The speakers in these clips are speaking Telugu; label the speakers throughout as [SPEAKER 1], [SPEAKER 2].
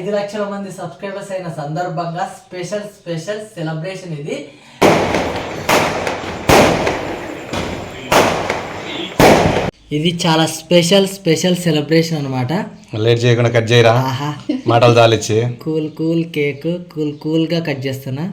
[SPEAKER 1] 5 లక్షల మంది సబ్స్క్రైబర్స్ అయిన సందర్భంగా స్పెషల్ సెలబ్రేషన్ ఇది. ఇది చాలా స్పెషల్ సెలబ్రేషన్ అనమాట.
[SPEAKER 2] లేట్ చేయకుండా కట్ చేయరా, మాటలు చాలిచ్చి.
[SPEAKER 1] కూల్ కేక్ కూల్గా కట్ చేస్తున్నా.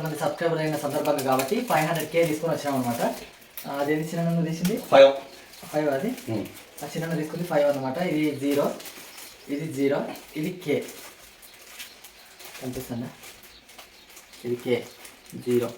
[SPEAKER 1] మంది సబ్స్క్రైబర్ అయిన సందర్భంగా కాబట్టి 500K తీసుకొని వచ్చాం అనమాట. అది చిన్న తీసింది 5 అది చిన్న తీసుకుంది 5 అనమాట. ఇది 0 ఇది K కనిపిస్తుందా, ఇది K 0.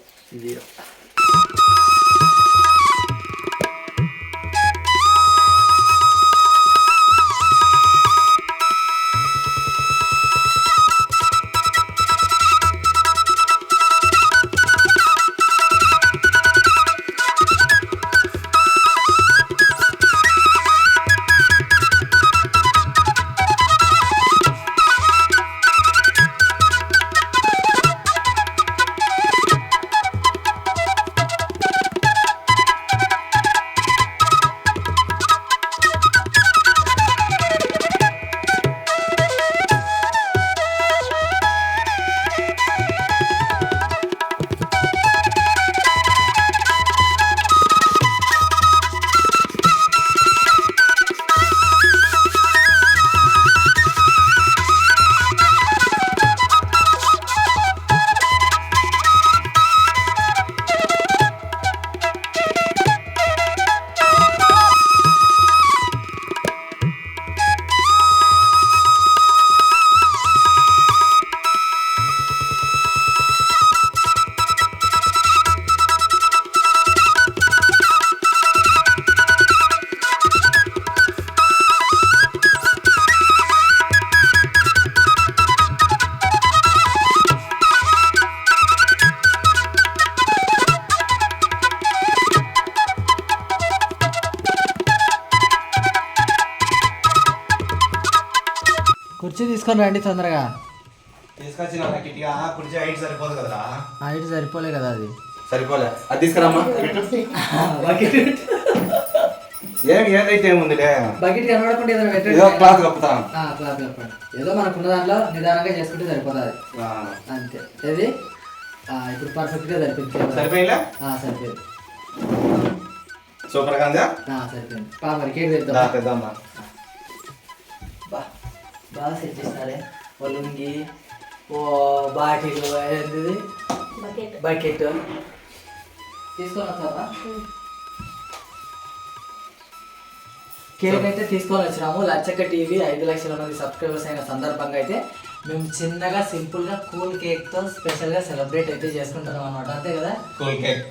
[SPEAKER 1] కుర్చీ తీసుకొని రండి తొందరగా.
[SPEAKER 2] కుర్చీ హైట్ సరిపోదు కదరా.
[SPEAKER 1] హైట్ సరిపోలే కదా, అది
[SPEAKER 2] సరిపోలే. అది తీసుకురామ్మా. ఏదైతే ఏముందిలే,
[SPEAKER 1] బకెట్ కనబడకుండా ఏదైనా
[SPEAKER 2] పెట్టండి. క్లాత్ కప్పుతా.
[SPEAKER 1] క్లాత్ కప్పండి. ఏదో మనకున్న దాంట్లో నిదానంగా చేసుకుంటే సరిపోతుంది అంతే. ఏది ఇప్పుడు పర్ఫెక్ట్గా సరిపోయింది.
[SPEAKER 2] సరిపోయిందా?
[SPEAKER 1] సరిపోయింది.
[SPEAKER 2] సూపర్ గా ఉందా?
[SPEAKER 1] సరిపోయింది. మరి కేక్ తెద్దాం. బాగా సెట్ చేసినారే. లుంగి, బాటిల్, బకెట్ తీసుకొని వస్తావా? కేక్ అయితే తీసుకొని వచ్చినాము. లచ్చక్క టీవీ 5 లక్షల మంది సబ్స్క్రైబర్స్ అయిన సందర్భంగా అయితే మేము చిన్నగా సింపుల్గా కూల్ కేక్తో స్పెషల్గా సెలబ్రేట్ అయితే చేసుకుంటున్నాం అనమాట. అంతే కదా?
[SPEAKER 2] కూల్ కేక్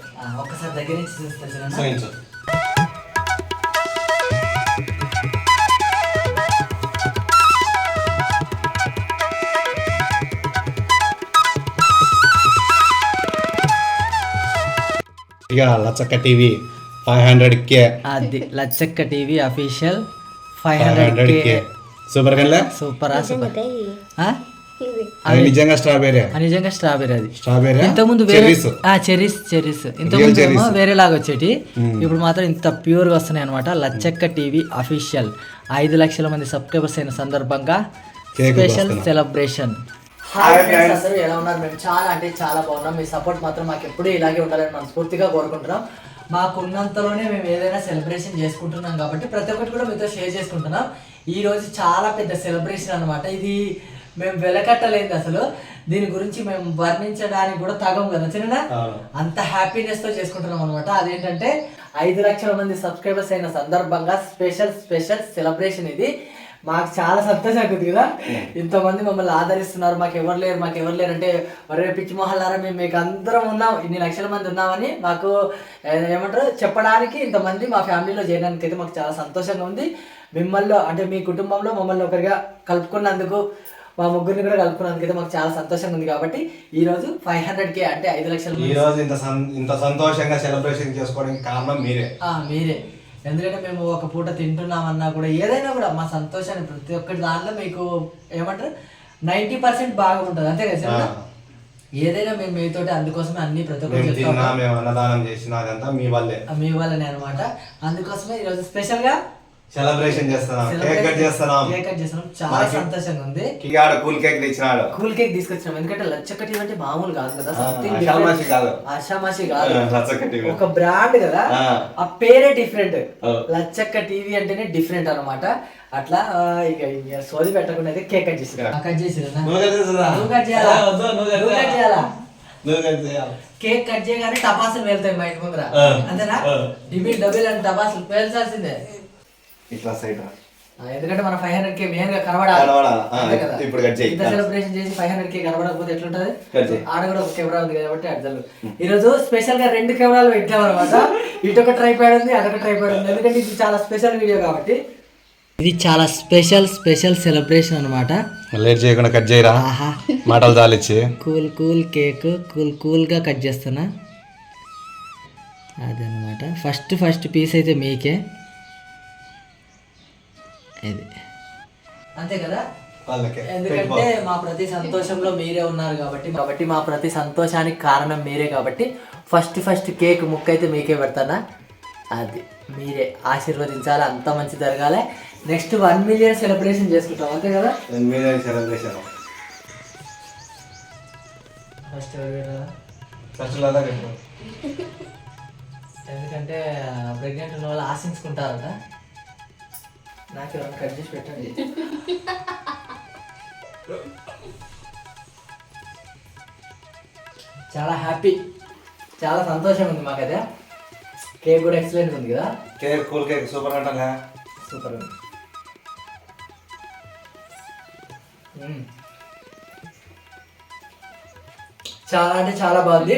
[SPEAKER 1] ఒక్కసారి దగ్గర నుంచి చూస్తాను.
[SPEAKER 2] ఇక లచ్చక్క టీవీ 500K.
[SPEAKER 1] అది లచ్చక్క టీవీ అఫీషియల్ 500K.
[SPEAKER 2] సూపర్ కల్లా
[SPEAKER 1] సూపర్
[SPEAKER 2] అది నిజంగా స్ట్రాబెర్రీ.
[SPEAKER 1] నిజంగా స్ట్రాబెర్రీ. అది
[SPEAKER 2] స్ట్రాబెర్రీ
[SPEAKER 1] ఇంతకుముందు వేరే చెర్రీస్ ఇంతకుముందు ఏమో వేరేలాగా వచ్చేటి, ఇప్పుడు మాత్రం ఇంత ప్యూర్గా వస్తున్నాయి అనమాట. లచ్చక్క టీవీ అఫీషియల్ 5 లక్షల మంది సబ్స్క్రైబర్స్ అయిన సందర్భంగా స్పెషల్ సెలబ్రేషన్. హాయ్ ఫ్రెండ్స్, అందరూ ఎలా ఉన్నారు? మేము చాలా అంటే చాలా బాగున్నాం. మీ సపోర్ట్ మాత్రం మాకు ఎప్పుడూ ఇలాగే ఉండాలని మనస్ఫూర్తిగా కోరుకుంటున్నాం. మాకున్నంతలోనే మేము ఏదైనా సెలబ్రేషన్ చేసుకుంటున్నాం కాబట్టి ప్రతి ఒక్కటి కూడా మీతో షేర్ చేసుకుంటున్నాం. ఈ రోజు చాలా పెద్ద సెలబ్రేషన్ అనమాట. ఇది మేము వెలకట్టలేదు అసలు. దీని గురించి మేము వర్ణించడానికి కూడా తగం కదా చిన్న, అంత హ్యాపీనెస్ తో చేసుకుంటున్నాం అనమాట. అదేంటంటే 5 లక్షల మంది సబ్స్క్రైబర్స్ అయిన సందర్భంగా స్పెషల్ సెలబ్రేషన్. ఇది మాకు చాలా సంతోషంగా ఉంది కదా, ఇంతమంది మమ్మల్ని ఆదరిస్తున్నారు. మాకు ఎవరు లేరు అంటే వరే పిచ్చి మొహల్లారా, మేము మీకు అందరం ఉన్నాం, ఇన్ని లక్షల మంది ఉన్నామని మాకు ఏమంటారు చెప్పడానికి, ఇంతమంది మా ఫ్యామిలీలో చేయడానికి అయితే మాకు చాలా సంతోషంగా ఉంది. మిమ్మల్ని అంటే మీ కుటుంబంలో మమ్మల్ని ఒకరిగా కలుపుకున్నందుకు, మా ముగ్గురిని కూడా కలుపుకున్నందుకు అయితే మాకు చాలా సంతోషంగా ఉంది. కాబట్టి ఈ రోజు 500K అంటే 5 లక్షల.
[SPEAKER 2] ఈ రోజు ఇంత సంతోషంగా సెలబ్రేషన్ చేసుకోవడానికి కారణం మీరే.
[SPEAKER 1] ఎందుకంటే మేము ఒక పూట తింటున్నామన్నా కూడా ఏదైనా కూడా మా సంతోషాన్ని ప్రతి ఒక్కటి దాంట్లో మీకు ఏమంటారు 90% బాగా ఉంటుంది, అంతే కదా సార్? ఏదైనా మేము మీతోటి, అందుకోసమే అన్ని ప్రతి ఒక్కటి
[SPEAKER 2] అన్నదానం చేసిన మీ
[SPEAKER 1] వల్లనే అనమాట. అందుకోసమే ఈరోజు స్పెషల్ గా
[SPEAKER 2] సెలబ్రేషన్ చేస్తున్నాం, కేక్ కట్ చేస్తున్నాం.
[SPEAKER 1] చాలా సంతోషంగా ఉంది.
[SPEAKER 2] కూల్ కేక్ తెచ్చినాడు,
[SPEAKER 1] కూల్ కేక్ తీసుకొచ్చినాం. ఎందుకంటే లచ్చక్క టీవీ అంటే మామూలు కాదు కదా, ఆషామాషి కాదు, ఒక బ్రాండ్ కదా, ఆ పేరే డిఫరెంట్. లచ్చక్క టీవీ అంటేనే డిఫరెంట్ అనమాట. అట్లా ఇక సోది పెట్టకుండా అయితే కేక్ కట్ చేసి కేక్ కట్ చేయగానే టపాసులు పేలుతాయి మా ఇంటి ముందర, అంతేనా? డబుల్ అని టపాసులు పేల్చాల్సిందే.
[SPEAKER 2] ఇట్లా సైడ్
[SPEAKER 1] ఎందుకంటే మన 500K మెయిన్ గా కనబడాలి.
[SPEAKER 2] ఇప్పుడు ఇంత
[SPEAKER 1] సెలబ్రేషన్ చేసి 500K కనబడకపోతే ఎట్లుంటది? ఆడ కూడా ఒక కెమెరా ఉంది కాబట్టి అర్థం. ఈ రోజు స్పెషల్ గా 2 కెమెరాలు పెట్టాం అనమాట. ఇటొక ట్రైపాడ్ ఉంది, అదొక ట్రైపాడ్ ఉంది. ఎందుకంటే ఇది చాలా స్పెషల్ వీడియో కాబట్టి. ఇది చాలా స్పెషల్ సెలబ్రేషన్ అనమాట.
[SPEAKER 2] లేట్ చేయకుండా కట్ చేయరా, మాటలు చాలిచ్చి.
[SPEAKER 1] కూల్ కేక్ కూల్ గా కట్ చేస్తున్నా. అదనమాట. ఫస్ట్ పీస్ అయితే మీకే. ఇది అంతే కదా, ఎందుకంటే మా ప్రతి సంతోషంలో మీరే ఉన్నారు కాబట్టి మా ప్రతి సంతోషానికి కారణం మీరే కాబట్టి ఫస్ట్ కేక్ ముక్క అయితే మీకే పెడతానా. అది మీరే ఆశీర్వదించాలి, అంత మంచి జరగాలి. నెక్స్ట్ 1 మిలియన్ సెలబ్రేషన్ చేసుకుంటాం, అంతే కదా?
[SPEAKER 2] 1 మిలియన్ సెలబ్రేషన్
[SPEAKER 1] ఎందుకంటే ప్రెగ్నెంట్ ఉన్న వాళ్ళు ఆశించుకుంటారట. నాకు ఎవరైనా కట్ చేసి పెట్టండి. చాలా హ్యాపీ, చాలా సంతోషంగా ఉంది మాకు. అదే కేక్ కూడా ఎక్సలెంట్ ఉంది కదా.
[SPEAKER 2] కేక్ కూల్ కేక్ సూపర్ అంటా,
[SPEAKER 1] సూపర్ ఉంది. చాలా అంటే చాలా బాగుంది.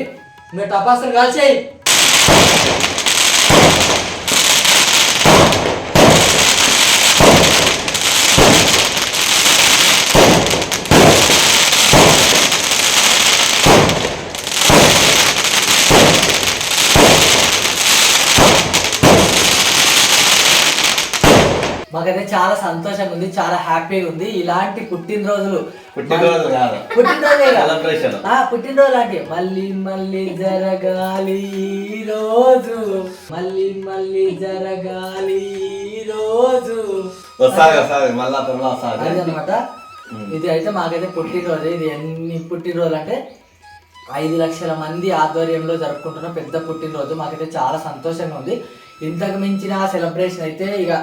[SPEAKER 1] మీరు టపాసులు కాల్చేయి. మాకైతే చాలా సంతోషంగా ఉంది, చాలా హ్యాపీగా ఉంది. ఇలాంటి పుట్టినరోజు లాంటి మళ్ళీ జరగాలి రోజు, మళ్ళీ జరగాలి రోజు అన్నమాట. ఇది అయితే మాకైతే పుట్టినరోజు. ఇది ఎన్ని పుట్టినరోజులు అంటే 5 లక్షల మంది ఆధ్వర్యంలో జరుపుకుంటున్న పెద్ద పుట్టినరోజు. మాకైతే చాలా సంతోషంగా ఉంది. ఇంతకు మించిన సెలబ్రేషన్ అయితే ఇక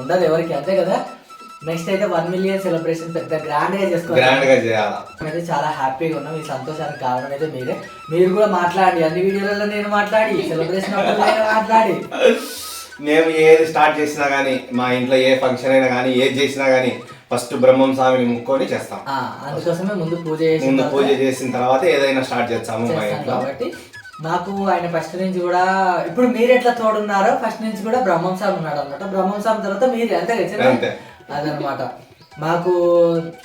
[SPEAKER 1] ఉండదు ఎవరికి, అంతే కదా? నెక్స్ట్ అయితే 1 మిలియన్ సెలబ్రేషన్ పెద్ద గ్రాండ్ గా చేసుకోవాలి. చాలా హ్యాపీగా ఉన్నాం. ఈ సంతోషానికి కారణం అయితే మీరే. మీరు కూడా మాట్లాడి, అన్ని వీడియోలలో నేను మాట్లాడి, సెలబ్రేషన్ మాట్లాడి,
[SPEAKER 2] మేము ఏది స్టార్ట్ చేసినా గానీ, మా ఇంట్లో ఏ ఫంక్షన్ అయినా కానీ, ఏది చేసినా గానీ ఫస్ట్ బ్రహ్మం స్వామిని ముక్కొని చేస్తాం.
[SPEAKER 1] అందుకోసమే ముందు పూజ
[SPEAKER 2] చేసిన తర్వాత ఏదైనా స్టార్ట్ చేస్తాము మా ఇంట్లో.
[SPEAKER 1] కాబట్టి నాకు ఆయన ఫస్ట్ నుంచి కూడా, ఇప్పుడు మీరు ఎట్లా తోడున్నారో ఫస్ట్ నుంచి కూడా బ్రహ్మం స్వామి ఉన్నాడు అనమాట. బ్రహ్మం స్వామి తర్వాత మీరు, అంతే కదా? అదనమాట. మాకు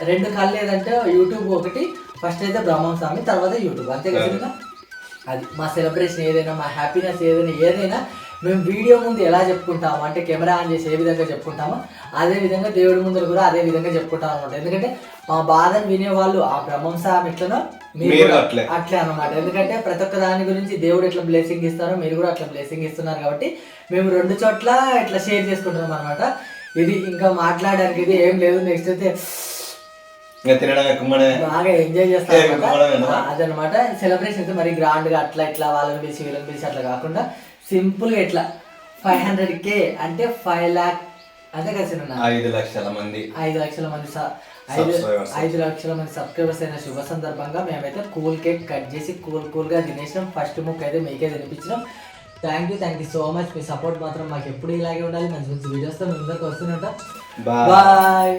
[SPEAKER 1] 2 కళ్ళు ఏదంటే యూట్యూబ్ ఒకటి, ఫస్ట్ అయితే బ్రహ్మం స్వామి, తర్వాత యూట్యూబ్, అంతే కదా? అది మా సెలబ్రేషన్ ఏదైనా, మా హ్యాపీనెస్ ఏదైనా మేము వీడియో ముందు ఎలా చెప్పుకుంటాము అంటే కెమెరా ఆన్ చేసి ఏ విధంగా చెప్పుకుంటామో అదే విధంగా దేవుడి ముందు కూడా అదే విధంగా చెప్పుకుంటాం అనమాట. ఎందుకంటే మా బాధను వినేవాళ్ళు ఆ బ్రహ్మం సామి ఎట్లనో మీరు అట్లే అనమాట. ఎందుకంటే ప్రతి ఒక్క దాని గురించి దేవుడు ఎట్లా బ్లెస్సింగ్ ఇస్తారో మీరు కూడా అట్లా బ్లెస్సింగ్ ఇస్తున్నారు కాబట్టి మేము 2 చోట్ల ఇట్లా షేర్ చేసుకుంటున్నాం అనమాట. ఇది ఇంకా మాట్లాడడానికి ఇది ఏం లేదు. నెక్స్ట్ అయితే బాగా ఎంజాయ్ చేస్తాం అదనమాట. సెలబ్రేషన్ అయితే మరి గ్రాండ్ గా అట్లా ఇట్లా వాళ్ళని పిలిచి వీళ్ళని పిలిచి అట్లా కాకుండా సింపుల్ గా ఇట్లా 500K అంటే 5 lakh అంతే కదా,
[SPEAKER 2] 5 లక్షల మంది
[SPEAKER 1] 5 లక్షల మంది 5 లక్షల మంది సబ్స్క్రైబర్స్ అయిన శుభ సందర్భంగా మేమైతే కూల్ కేక్ కట్ చేసి కూల్ గా తినేసినాం. ఫస్ట్ ముక్ అయితే మీకే తినిపించినాం. Thank you so much. మీ సపోర్ట్ మాత్రం మాకు ఎప్పుడు ఇలాగే ఉండాలి. మంచి మంచి వీడియోస్తో మీ ముందరికి వస్తూనే ఉంటాం. బాయ్.